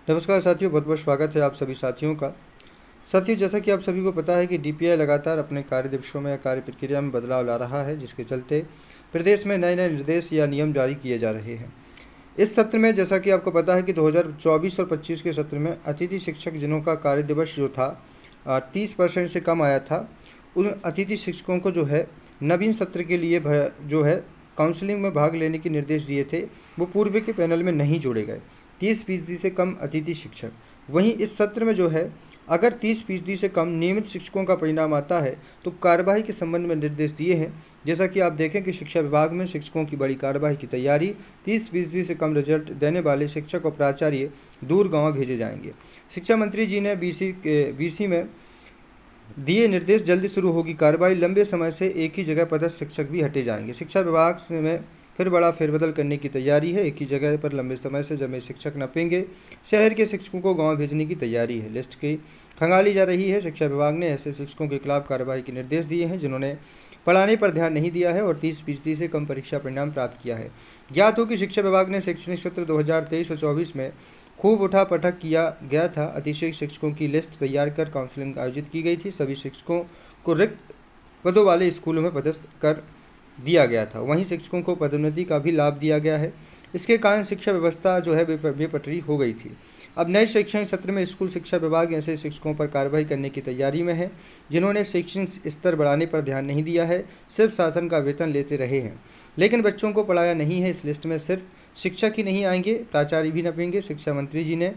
नमस्कार साथियों, बहुत बहुत स्वागत है आप सभी साथियों का। साथियों, जैसा कि आप सभी को पता है कि डीपीआई लगातार अपने कार्य दिवसों में या कार्य प्रक्रिया में बदलाव ला रहा है, जिसके चलते प्रदेश में नए नए निर्देश या नियम जारी किए जा रहे हैं। इस सत्र में जैसा कि आपको पता है कि 2024 और 25 के सत्र में अतिथि शिक्षक जिनों का कार्य दिवस जो था 30% से कम आया था, उन अतिथि शिक्षकों को जो है नवीन सत्र के लिए जो है काउंसलिंग में भाग लेने के निर्देश दिए थे, वो पूर्व के पैनल में नहीं जोड़े गए। 30% से कम अतिथि शिक्षक। वहीं इस सत्र में जो है अगर 30% से कम नियमित शिक्षकों का परिणाम आता है तो कार्यवाही के संबंध में निर्देश दिए हैं। जैसा कि आप देखें कि शिक्षा विभाग में शिक्षकों की बड़ी कार्यवाही की तैयारी। 30% से कम रिजल्ट देने वाले शिक्षक और प्राचार्य दूर गांव भेजे जाएंगे। शिक्षा मंत्री जी ने बीसी में दिए निर्देश, जल्दी शुरू होगी कार्रवाई। लंबे समय से एक ही जगह पदस्थ शिक्षक भी हटे जाएंगे। शिक्षा विभाग में फिर बड़ा फेरबदल करने की तैयारी है। एक ही जगह पर लंबे समय से जमे शिक्षक नपेंगे। शहर के शिक्षकों को गांव भेजने की तैयारी है। लिस्ट की खंगाली जा रही है। शिक्षा विभाग ने ऐसे शिक्षकों के खिलाफ कार्रवाई के निर्देश दिए हैं जिन्होंने पढ़ाने पर ध्यान नहीं दिया है और 30% से कम परीक्षा परिणाम प्राप्त किया है। ज्ञात हो कि शिक्षा विभाग ने शैक्षणिक सत्र 2023 और 24 में खूब उठा-पटक किया गया था। अतिशय शिक्षकों की लिस्ट तैयार कर काउंसलिंग आयोजित की गई थी। सभी शिक्षकों को रिक्त पदों वाले स्कूलों में पदस्थ कर दिया गया था। वहीं शिक्षकों को पदोन्नति का भी लाभ दिया गया है। इसके कारण शिक्षा व्यवस्था जो है बेपटरी हो गई थी। अब नए शैक्षणिक सत्र में स्कूल शिक्षा विभाग ऐसे शिक्षकों पर कार्रवाई करने की तैयारी में है जिन्होंने शैक्षणिक स्तर बढ़ाने पर ध्यान नहीं दिया है, सिर्फ शासन का वेतन लेते रहे हैं लेकिन बच्चों को पढ़ाया नहीं है। इस लिस्ट में सिर्फ शिक्षक ही नहीं आएंगे, प्राचार्य भी नपेंगे। शिक्षा मंत्री जी ने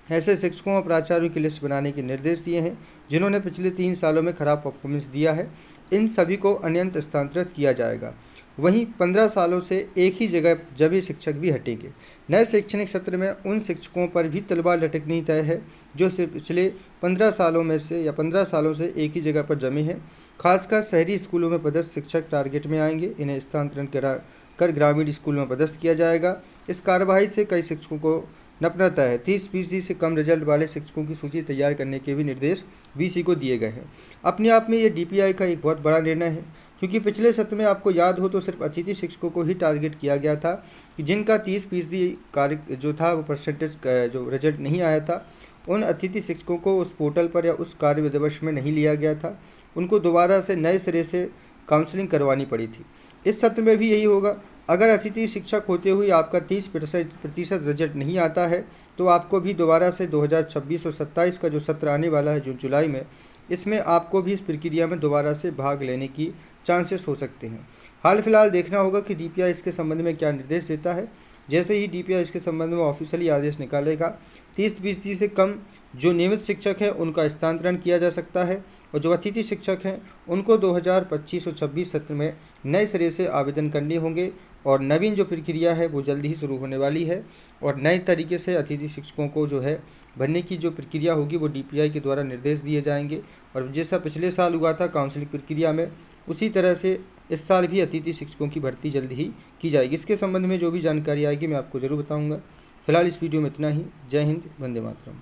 ऐसे शिक्षकों और प्राचार्यों की लिस्ट बनाने के निर्देश दिए हैं जिन्होंने पिछले 3 सालों में खराब परफॉर्मेंस दिया है। इन सभी को अन्यंत्र स्थानांतरित किया जाएगा। वहीं 15 सालों से एक ही जगह जबे शिक्षक भी हटेंगे। नए शैक्षणिक सत्र में उन शिक्षकों पर भी तलवार लटकनी तय है जो सिर्फ पिछले 15 सालों से एक ही जगह पर जमे हैं। खासकर शहरी स्कूलों में पदस्थ शिक्षक टारगेट में आएंगे। इन्हें स्थानांतरण कर ग्रामीण स्कूलों में पदस्थ किया जाएगा। इस कार्यवाही से कई शिक्षकों को नपना तय है। 30% से कम रिजल्ट वाले शिक्षकों की सूची तैयार करने के भी निर्देश बीसी को दिए गए हैं। अपने आप में ये डीपीआई का एक बहुत बड़ा निर्णय है, क्योंकि पिछले सत्र में आपको याद हो तो सिर्फ अतिथि शिक्षकों को ही टारगेट किया गया था कि जिनका 30% कार्य जो था वो परसेंटेज जो रिजल्ट नहीं आया था, उन अतिथि शिक्षकों को उस पोर्टल पर या उस कार्य दिवस में नहीं लिया गया था। उनको दोबारा से नए सिरे से काउंसलिंग करवानी पड़ी थी। इस सत्र में भी यही होगा। अगर अतिथि शिक्षक होते हुए आपका 30% रिजल्ट नहीं आता है तो आपको भी दोबारा से 2026 और 27 का जो सत्र आने वाला है जून जुलाई में, इसमें आपको भी इस प्रक्रिया में दोबारा से भाग लेने की चांसेस हो सकते हैं। हाल फिलहाल देखना होगा कि डीपीआई इसके संबंध में क्या निर्देश देता है। जैसे ही डीपीआई इसके संबंध में ऑफिशियली आदेश निकालेगा, 30% से कम जो नियमित शिक्षक हैं उनका स्थानांतरण किया जा सकता है और जो अतिथि शिक्षक हैं उनको 2025 और 26 सत्र में नए सिरे से आवेदन करने होंगे और नवीन जो प्रक्रिया है वो जल्दी ही शुरू होने वाली है और नए तरीके से अतिथि शिक्षकों को जो है भरने की जो प्रक्रिया होगी वो डीपीआई के द्वारा निर्देश दिए जाएंगे। और जैसा पिछले साल हुआ था काउंसलिंग प्रक्रिया में, उसी तरह से इस साल भी अतिथि शिक्षकों की भर्ती जल्द ही की जाएगी। इसके संबंध में जो भी जानकारी आएगी मैं आपको ज़रूर बताऊँगा। फिलहाल इस वीडियो में इतना ही। जय हिंद, वंदे मातरम।